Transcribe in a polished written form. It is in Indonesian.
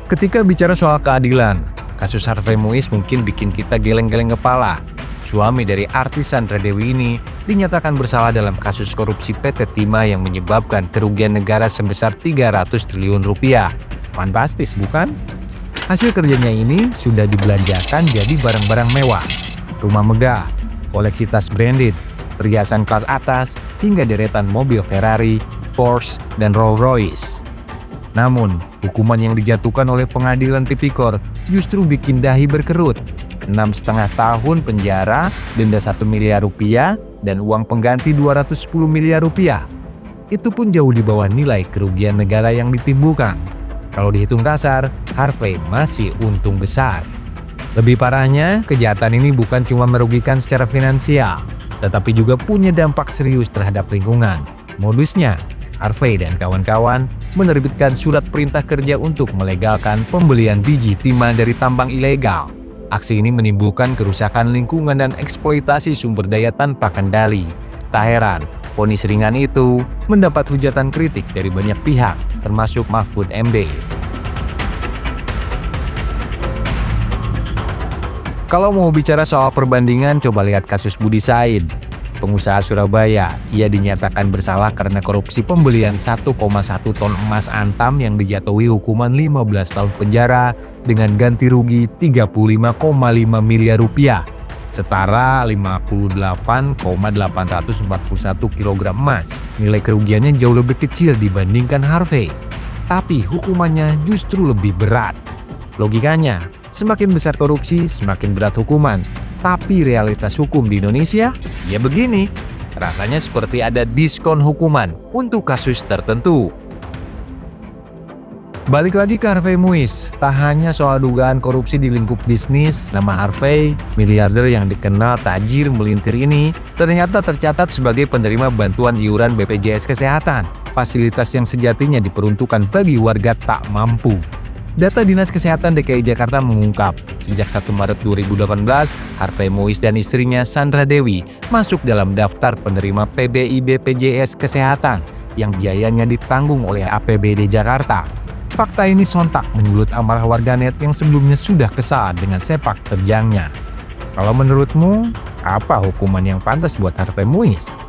Ketika bicara soal keadilan, kasus Harvey Muiz mungkin bikin kita geleng-geleng kepala. Suami dari artis Sandra Dewi ini dinyatakan bersalah dalam kasus korupsi PT Timah yang menyebabkan kerugian negara sebesar 300 triliun rupiah. Fantastis bukan? Hasil kerjanya ini sudah dibelanjakan jadi barang-barang mewah, rumah megah, koleksi tas branded, perhiasan kelas atas, hingga deretan mobil Ferrari, Porsche, dan Rolls-Royce. Namun, hukuman yang dijatuhkan oleh pengadilan tipikor justru bikin dahi berkerut. 6,5 tahun penjara, denda 1 miliar rupiah, dan uang pengganti 210 miliar rupiah. Itu pun jauh di bawah nilai kerugian negara yang ditimbulkan. Kalau dihitung kasar, Harvey masih untung besar. Lebih parahnya, kejahatan ini bukan cuma merugikan secara finansial, tetapi juga punya dampak serius terhadap lingkungan. Modusnya, Harvey dan kawan-kawan menerbitkan surat perintah kerja untuk melegalkan pembelian biji timah dari tambang ilegal. Aksi ini menimbulkan kerusakan lingkungan dan eksploitasi sumber daya tanpa kendali. Tak heran, vonis ringan itu mendapat hujatan kritik dari banyak pihak, termasuk Mahfud MD. Kalau mau bicara soal perbandingan, coba lihat kasus Budi Said. Pengusaha Surabaya, ia dinyatakan bersalah karena korupsi pembelian 1,1 ton emas antam yang dijatuhi hukuman 15 tahun penjara dengan ganti rugi 35,5 miliar rupiah, setara 58,841 kg emas. Nilai kerugiannya jauh lebih kecil dibandingkan Harvey, tapi hukumannya justru lebih berat. Logikanya, semakin besar korupsi, semakin berat hukuman. Tapi realitas hukum di Indonesia, ya begini. Rasanya seperti ada diskon hukuman untuk kasus tertentu. Balik lagi ke Harvey Muiz, tak hanya soal dugaan korupsi di lingkup bisnis, nama Harvey, miliarder yang dikenal tajir melintir ini, ternyata tercatat sebagai penerima bantuan iuran BPJS Kesehatan, fasilitas yang sejatinya diperuntukkan bagi warga tak mampu. Data Dinas Kesehatan DKI Jakarta mengungkap, sejak 1 Maret 2018, Harvey Muiz dan istrinya Sandra Dewi masuk dalam daftar penerima PBI BPJS Kesehatan yang biayanya ditanggung oleh APBD Jakarta. Fakta ini sontak menyulut amarah warganet yang sebelumnya sudah kesal dengan sepak terjangnya. Kalau menurutmu, apa hukuman yang pantas buat Harvey Muiz?